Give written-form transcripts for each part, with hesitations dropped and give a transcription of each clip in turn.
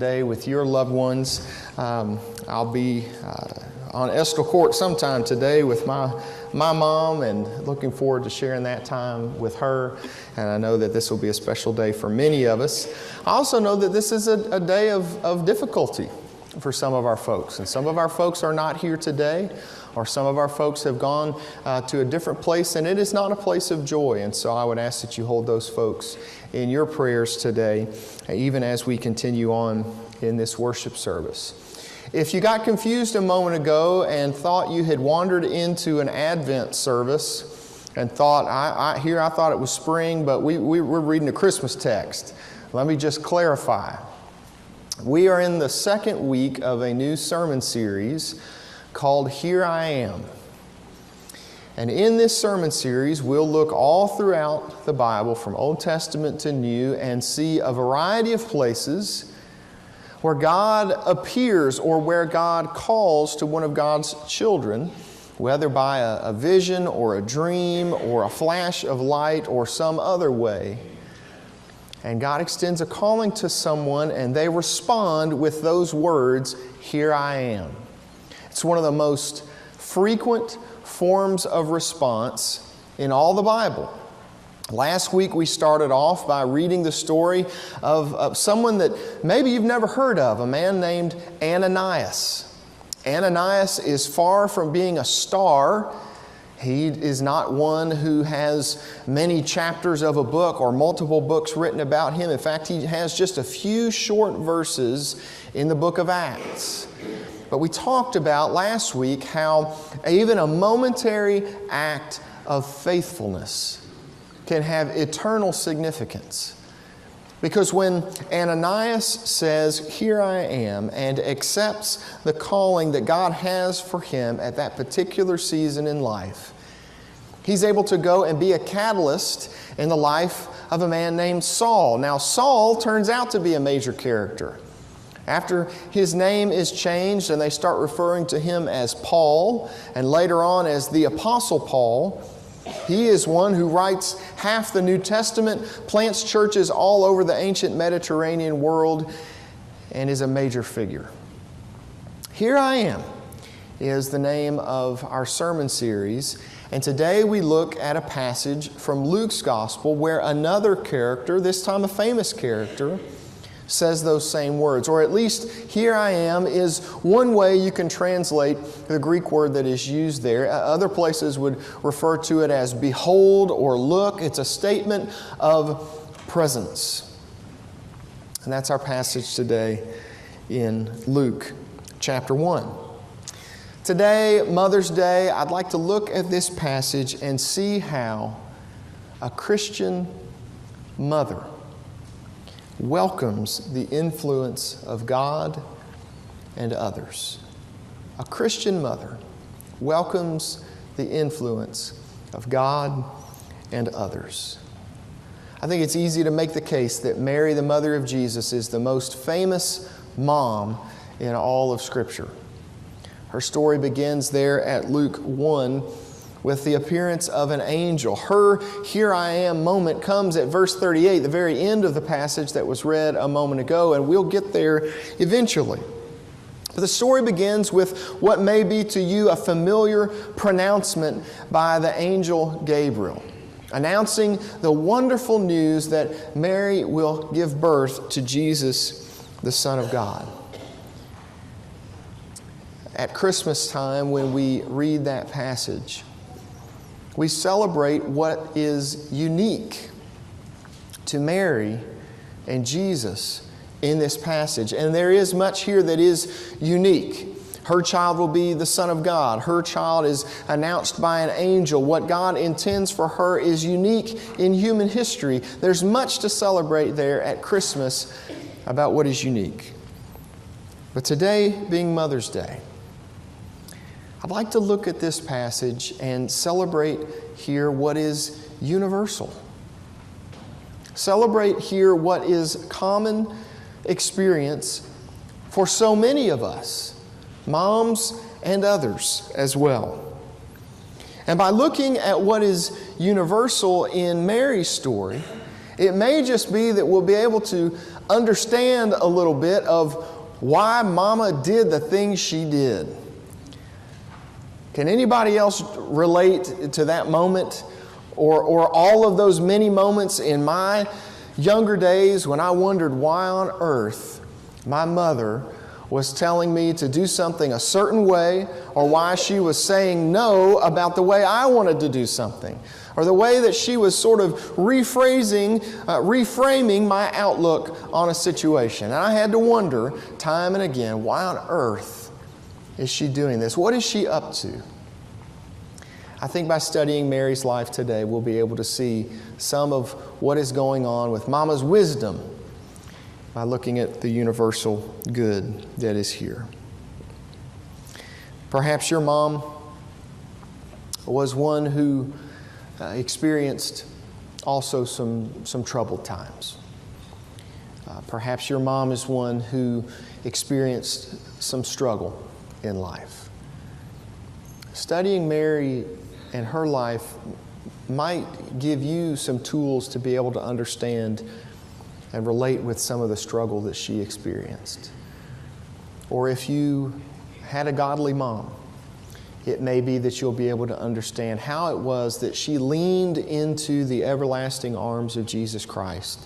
Today with your loved ones. I'll be on Estill Court sometime today with my mom, and looking forward to sharing that time with her. And I know that this will be a special day for many of us. I also know that this is a day of difficulty for some of our folks. And some of our folks are not here today, or some of our folks have gone to a different place, and it is not a place of joy. And so I would ask that you hold those folks in your prayers today, even as we continue on in this worship service. If you got confused a moment ago and thought you had wandered into an Advent service and thought, I thought it was spring, but we're reading a Christmas text. Let me just clarify. We are in the second week of a new sermon series called Here I Am. And in this sermon series, we'll look all throughout the Bible, from Old Testament to New, and see a variety of places where God appears or where God calls to one of God's children, whether by a vision or a dream or a flash of light or some other way. And God extends a calling to someone, and they respond with those words, "Here I am." It's one of the most frequent forms of response in all the Bible. Last week we started off by reading the story of someone that maybe you've never heard of, a man named Ananias. Ananias is far from being a star. He is not one who has many chapters of a book or multiple books written about him. In fact, he has just a few short verses in the book of Acts. But we talked about last week how even a momentary act of faithfulness can have eternal significance. Because when Ananias says, "Here I am," and accepts the calling that God has for him at that particular season in life, he's able to go and be a catalyst in the life of a man named Saul. Now, Saul turns out to be a major character. After his name is changed and they start referring to him as Paul, and later on as the Apostle Paul, he is one who writes half the New Testament, plants churches all over the ancient Mediterranean world, and is a major figure. Here I Am is the name of our sermon series, and today we look at a passage from Luke's Gospel where another character, this time a famous character, says those same words. Or at least, "Here I am" is one way you can translate the Greek word that is used there. Other places would refer to it as "behold" or "look." It's a statement of presence. And that's our passage today in Luke chapter 1. Today, Mother's Day, I'd like to look at this passage and see how a Christian mother welcomes the influence of God and others. A Christian mother welcomes the influence of God and others. I think it's easy to make the case that Mary, the mother of Jesus, is the most famous mom in all of Scripture. Her story begins there at Luke 1 with the appearance of an angel. Her "Here I am" moment comes at verse 38, the very end of the passage that was read a moment ago, and we'll get there eventually. But the story begins with what may be to you a familiar pronouncement by the angel Gabriel, announcing the wonderful news that Mary will give birth to Jesus, the Son of God. At Christmas time, when we read that passage, we celebrate what is unique to Mary and Jesus in this passage. And there is much here that is unique. Her child will be the Son of God. Her child is announced by an angel. What God intends for her is unique in human history. There's much to celebrate there at Christmas about what is unique. But today, being Mother's Day, I'd like to look at this passage and celebrate here what is universal. Celebrate here what is common experience for so many of us, moms and others as well. And by looking at what is universal in Mary's story, it may just be that we'll be able to understand a little bit of why Mama did the things she did. Can anybody else relate to that moment or all of those many moments in my younger days when I wondered why on earth my mother was telling me to do something a certain way, or why she was saying no about the way I wanted to do something, or the way that she was sort of reframing my outlook on a situation. And I had to wonder time and again, why on earth is she doing this? What is she up to? I think by studying Mary's life today, we'll be able to see some of what is going on with Mama's wisdom by looking at the universal good that is here. Perhaps your mom was one who experienced also some troubled times. Perhaps your mom is one who experienced some struggle in life. Studying Mary and her life might give you some tools to be able to understand and relate with some of the struggle that she experienced. Or if you had a godly mom, it may be that you'll be able to understand how it was that she leaned into the everlasting arms of Jesus Christ.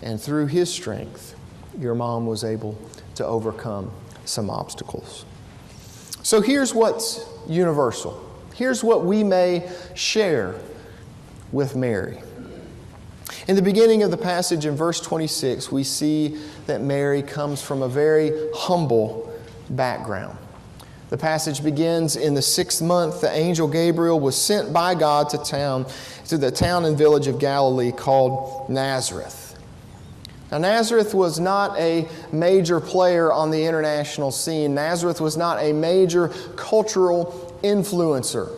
And through His strength, your mom was able to overcome some obstacles. So here's what's universal. Here's what we may share with Mary. In the beginning of the passage in verse 26, we see that Mary comes from a very humble background. The passage begins in the 6th month. The angel Gabriel was sent by God to the town and village of Galilee called Nazareth. Now, Nazareth was not a major player on the international scene. Nazareth was not a major cultural influencer.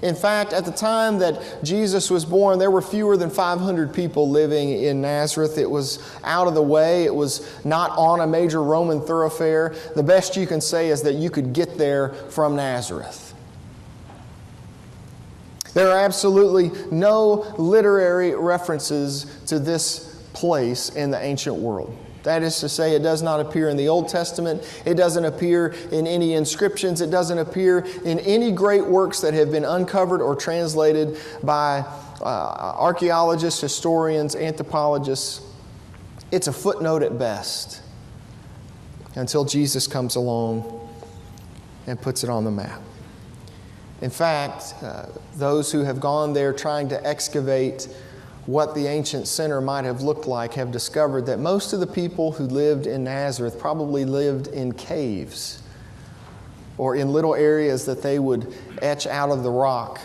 In fact, at the time that Jesus was born, there were fewer than 500 people living in Nazareth. It was out of the way. It was not on a major Roman thoroughfare. The best you can say is that you could get there from Nazareth. There are absolutely no literary references to this place in the ancient world. That is to say, it does not appear in the Old Testament. It doesn't appear in any inscriptions. It doesn't appear in any great works that have been uncovered or translated by archaeologists, historians, anthropologists. It's a footnote at best until Jesus comes along and puts it on the map. In fact, those who have gone there trying to excavate what the ancient center might have looked like have discovered that most of the people who lived in Nazareth probably lived in caves or in little areas that they would etch out of the rock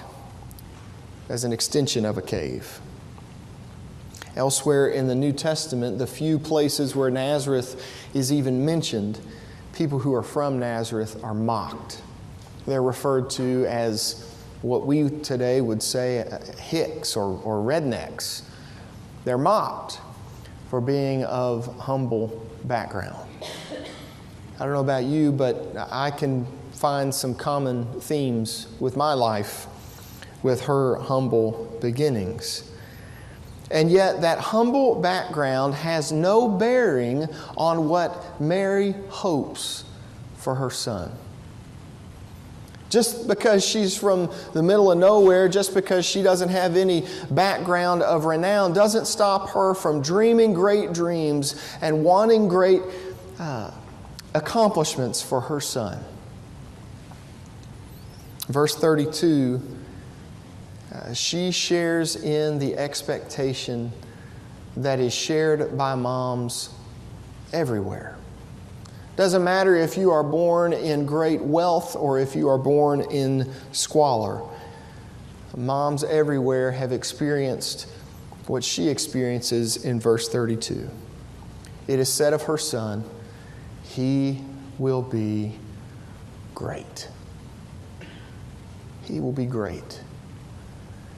as an extension of a cave. Elsewhere in the New Testament, the few places where Nazareth is even mentioned, people who are from Nazareth are mocked. They're referred to as what we today would say hicks or rednecks. They're mocked for being of humble background. I don't know about you, but I can find some common themes with my life with her humble beginnings. And yet that humble background has no bearing on what Mary hopes for her son. Just because she's from the middle of nowhere, just because she doesn't have any background of renown, doesn't stop her from dreaming great dreams and wanting great accomplishments for her son. Verse 32, she shares in the expectation that is shared by moms everywhere. Doesn't matter if you are born in great wealth or if you are born in squalor. Moms everywhere have experienced what she experiences in verse 32. It is said of her son, he will be great. He will be great.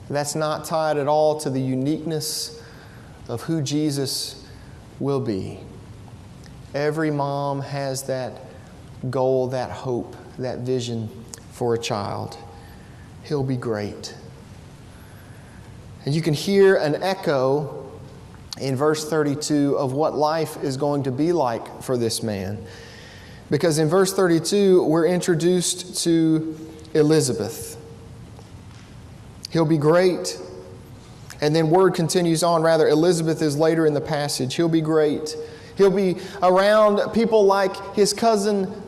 That's not tied at all to the uniqueness of who Jesus will be. Every mom has that goal, that hope, that vision for a child. He'll be great. And you can hear an echo in verse 32 of what life is going to be like for this man. Because in verse 32, we're introduced to Elizabeth. He'll be great. And then word continues on, rather, Elizabeth is later in the passage. He'll be great. He'll be around people like his cousin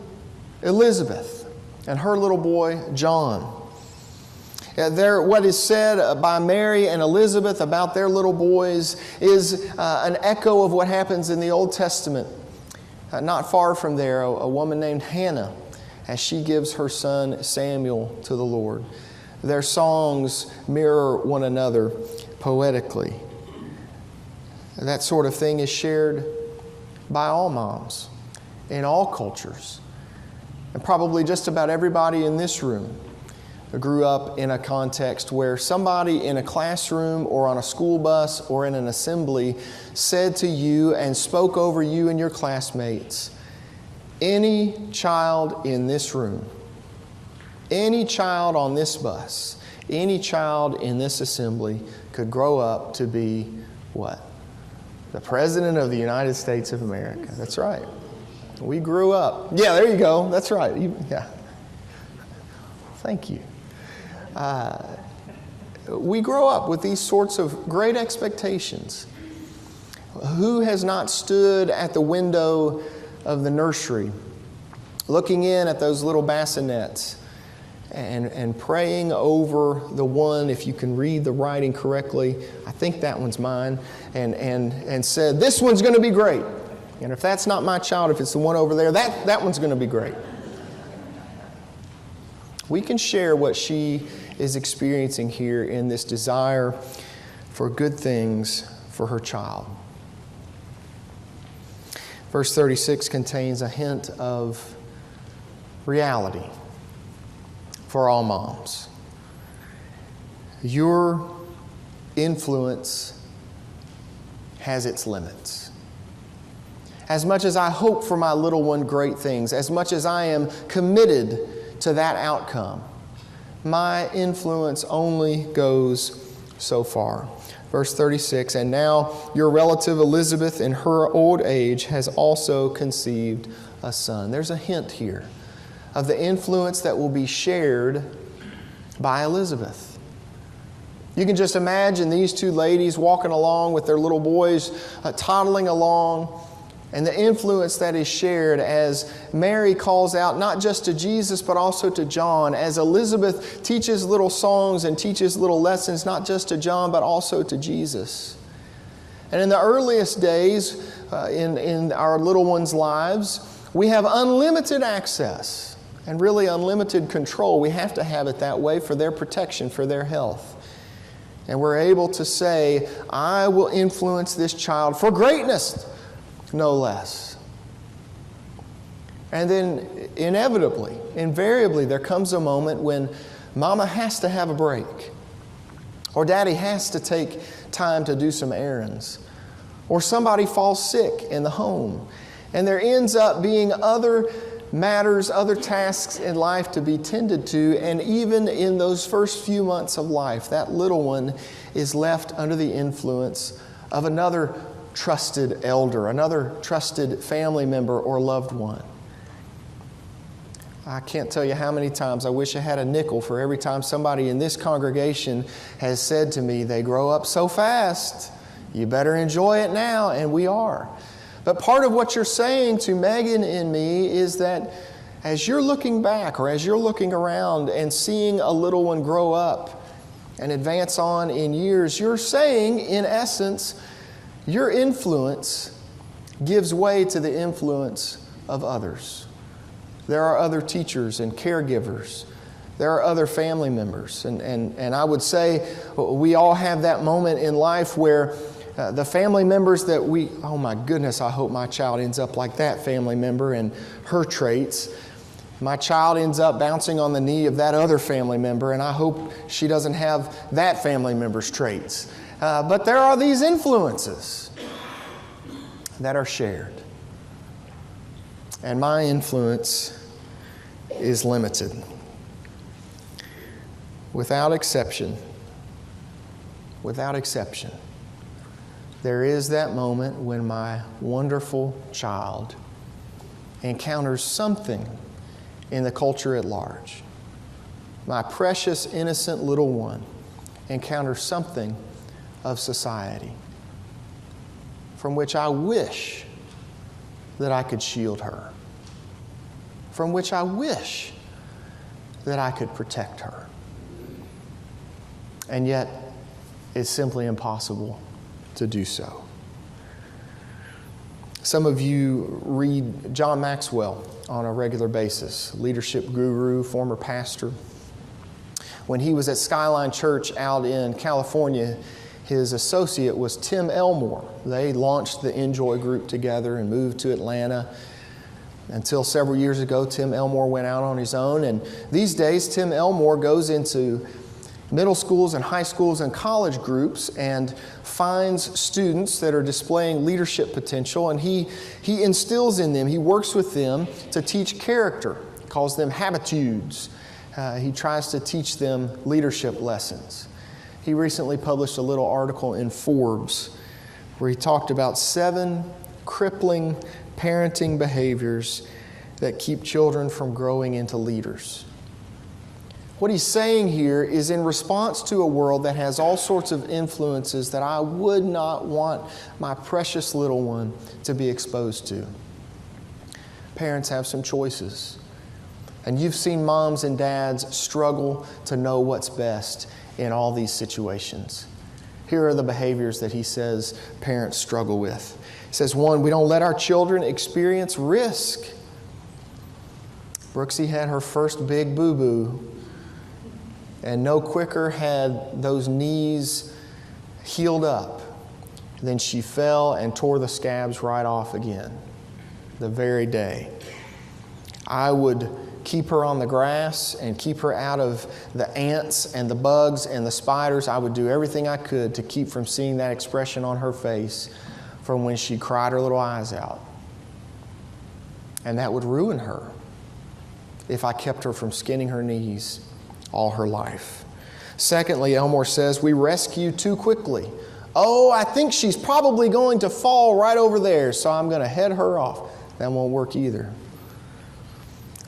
Elizabeth and her little boy John. What is said by Mary and Elizabeth about their little boys is an echo of what happens in the Old Testament. Not far from there, a woman named Hannah, as she gives her son Samuel to the Lord. Their songs mirror one another poetically. That sort of thing is shared by all moms in all cultures. And probably just about everybody in this room grew up in a context where somebody in a classroom or on a school bus or in an assembly said to you and spoke over you and your classmates, any child in this room, any child on this bus, any child in this assembly could grow up to be what? The President of the United States of America. That's right. We grew up. Yeah, there you go. That's right. Yeah. Thank you. We grow up with these sorts of great expectations. Who has not stood at the window of the nursery, looking in at those little bassinets and praying over the one, if you can read the writing correctly, I think that one's mine, and said, this one's going to be great. And if that's not my child, if it's the one over there, that one's going to be great. We can share what she is experiencing here in this desire for good things for her child. Verse 36 contains a hint of reality for all moms. Your influence has its limits. As much as I hope for my little one great things, as much as I am committed to that outcome, my influence only goes so far. Verse 36, and now your relative Elizabeth in her old age has also conceived a son. There's a hint here of the influence that will be shared by Elizabeth. You can just imagine these two ladies walking along with their little boys, toddling along, and the influence that is shared as Mary calls out not just to Jesus but also to John, as Elizabeth teaches little songs and teaches little lessons not just to John but also to Jesus. And in the earliest days in our little ones' lives, we have unlimited access and really unlimited control. We have to have it that way for their protection, for their health. And we're able to say, I will influence this child for greatness, no less. And then inevitably, invariably, there comes a moment when Mama has to have a break, or Daddy has to take time to do some errands, or somebody falls sick in the home, and there ends up being other matters, other tasks in life to be tended to, and even in those first few months of life, that little one is left under the influence of another trusted elder, another trusted family member or loved one. I can't tell you how many times I wish I had a nickel for every time somebody in this congregation has said to me, they grow up so fast, you better enjoy it now, and we are. But part of what you're saying to Megan and me is that as you're looking back or as you're looking around and seeing a little one grow up and advance on in years, you're saying, in essence, your influence gives way to the influence of others. There are other teachers and caregivers. There are other family members. And I would say we all have that moment in life where the family members that oh my goodness, I hope my child ends up like that family member and her traits. My child ends up bouncing on the knee of that other family member, and I hope she doesn't have that family member's traits. But there are these influences that are shared. And my influence is limited. Without exception, there is that moment when my wonderful child encounters something in the culture at large. My precious, innocent little one encounters something of society from which I wish that I could shield her, from which I wish that I could protect her. And yet, it's simply impossible to do so. Some of you read John Maxwell on a regular basis, leadership guru, former pastor. When he was at Skyline Church out in California, his associate was Tim Elmore. They launched the Enjoy group together and moved to Atlanta. Until several years ago, Tim Elmore went out on his own. And these days, Tim Elmore goes into middle schools and high schools and college groups and finds students that are displaying leadership potential, and he instills in them, he works with them to teach character. He calls them habitudes. He tries to teach them leadership lessons. He recently published a little article in Forbes where he talked about 7 crippling parenting behaviors that keep children from growing into leaders. What he's saying here is in response to a world that has all sorts of influences that I would not want my precious little one to be exposed to. Parents have some choices. And you've seen moms and dads struggle to know what's best in all these situations. Here are the behaviors that he says parents struggle with. He says, 1, we don't let our children experience risk. Brooksy had her first big boo-boo, and no quicker had those knees healed up than she fell and tore the scabs right off again the very day. I would keep her on the grass and keep her out of the ants and the bugs and the spiders. I would do everything I could to keep from seeing that expression on her face from when she cried her little eyes out. And that would ruin her if I kept her from skinning her knees all her life. Secondly, Elmore says, we rescue too quickly. Oh, I think she's probably going to fall right over there, so I'm going to head her off. That won't work either.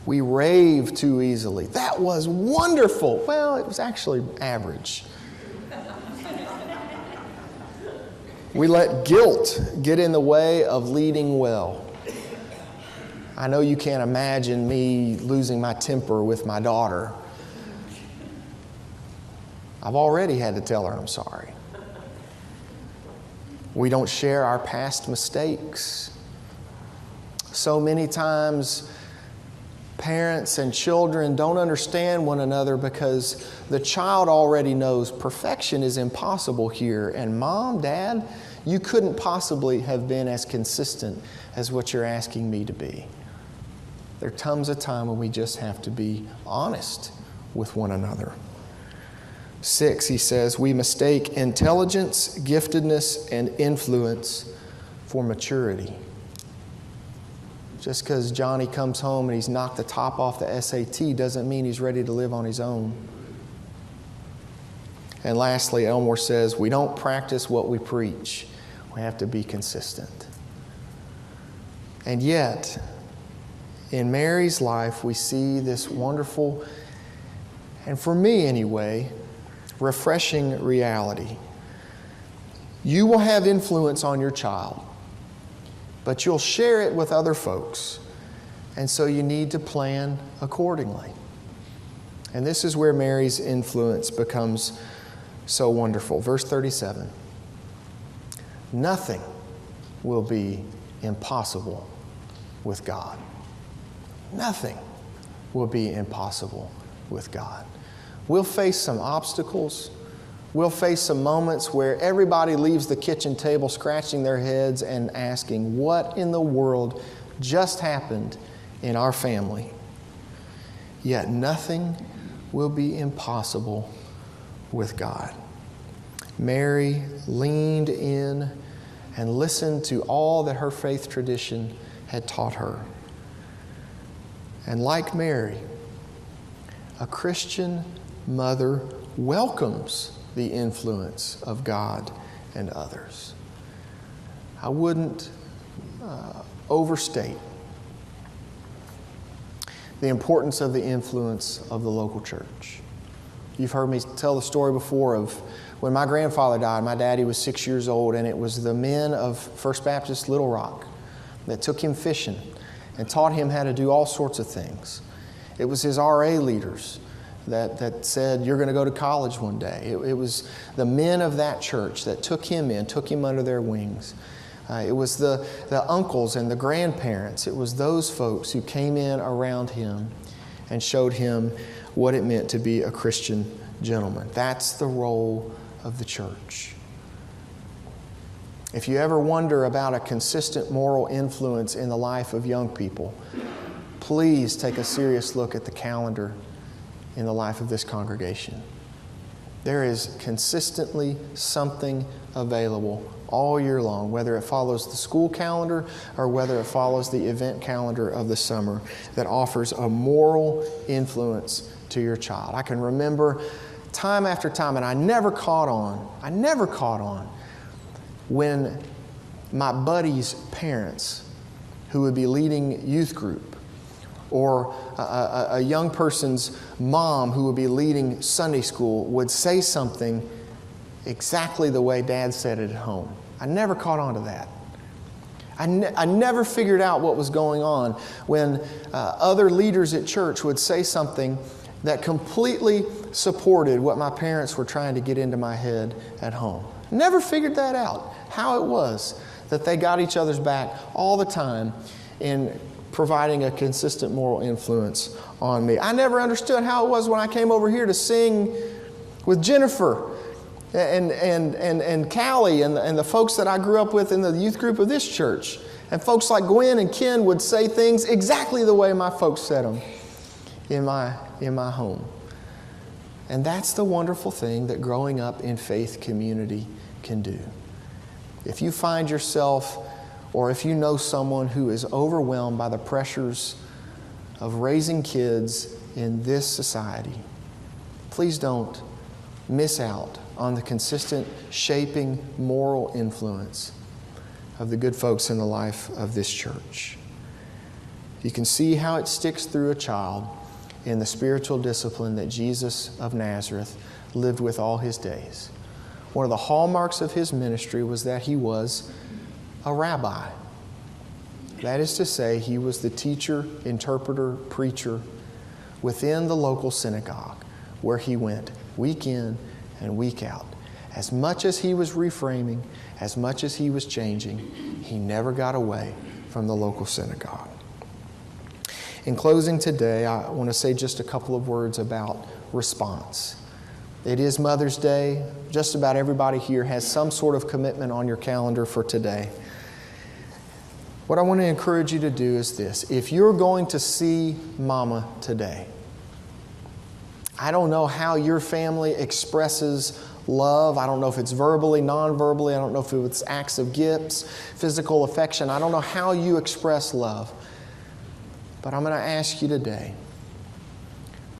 We rave too easily. That was wonderful. Well, it was actually average. We let guilt get in the way of leading well. I know you can't imagine me losing my temper with my daughter. I've already had to tell her I'm sorry. We don't share our past mistakes. So many times, parents and children don't understand one another because the child already knows perfection is impossible here. And Mom, Dad, you couldn't possibly have been as consistent as what you're asking me to be. There comes a time when we just have to be honest with one another. 6, he says, we mistake intelligence, giftedness, and influence for maturity. Just because Johnny comes home and he's knocked the top off the SAT doesn't mean he's ready to live on his own. And lastly, Elmore says, we don't practice what we preach. We have to be consistent. And yet, in Mary's life, we see this wonderful, and for me anyway, refreshing reality. You will have influence on your child, but you'll share it with other folks. And so you need to plan accordingly. And this is where Mary's influence becomes so wonderful. Verse 37. Nothing will be impossible with God. Nothing will be impossible with God. We'll face some obstacles. We'll face some moments where everybody leaves the kitchen table scratching their heads and asking, what in the world just happened in our family? Yet nothing will be impossible with God. Mary leaned in and listened to all that her faith tradition had taught her. And like Mary, a Christian mother welcomes the influence of God and others. I wouldn't overstate the importance of the influence of the local church. You've heard me tell the story before of when my grandfather died. My daddy was 6 years old, and it was the men of First Baptist Little Rock that took him fishing and taught him how to do all sorts of things. It was his RA leaders that said, you're going to go to college one day. It was the men of that church that took him in, took him under their wings. It was the uncles and the grandparents. It was those folks who came in around him and showed him what it meant to be a Christian gentleman. That's the role of the church. If you ever wonder about a consistent moral influence in the life of young people, please take a serious look at the calendar in the life of this congregation. There is consistently something available all year long, whether it follows the school calendar or whether it follows the event calendar of the summer, that offers a moral influence to your child. I can remember time after time, and I never caught on when my buddies' parents who would be leading youth group, or a young person's mom who would be leading Sunday school, would say something exactly the way Dad said it at home. I never caught on to that. I never figured out what was going on when other leaders at church would say something that completely supported what my parents were trying to get into my head at home. Never figured that out, how it was that they got each other's back all the time in providing a consistent moral influence on me. I never understood how it was when I came over here to sing with Jennifer and Callie and the folks that I grew up with in the youth group of this church. And folks like Gwen and Ken would say things exactly the way my folks said them in my home. And that's the wonderful thing that growing up in faith community can do. If you find yourself, or if you know someone who is overwhelmed by the pressures of raising kids in this society, please don't miss out on the consistent shaping moral influence of the good folks in the life of this church. You can see how it sticks through a child in the spiritual discipline that Jesus of Nazareth lived with all his days. One of the hallmarks of his ministry was that he was a rabbi. That is to say, he was the teacher, interpreter, preacher within the local synagogue where he went week in and week out. As much as he was reframing, as much as he was changing, he never got away from the local synagogue. In closing today, I want to say just a couple of words about response. It is Mother's Day. Just about everybody here has some sort of commitment on your calendar for today. What I want to encourage you to do is this. If you're going to see Mama today, I don't know how your family expresses love. I don't know if it's verbally, non-verbally. I don't know if it's acts of gifts, physical affection. I don't know how you express love. But I'm going to ask you today,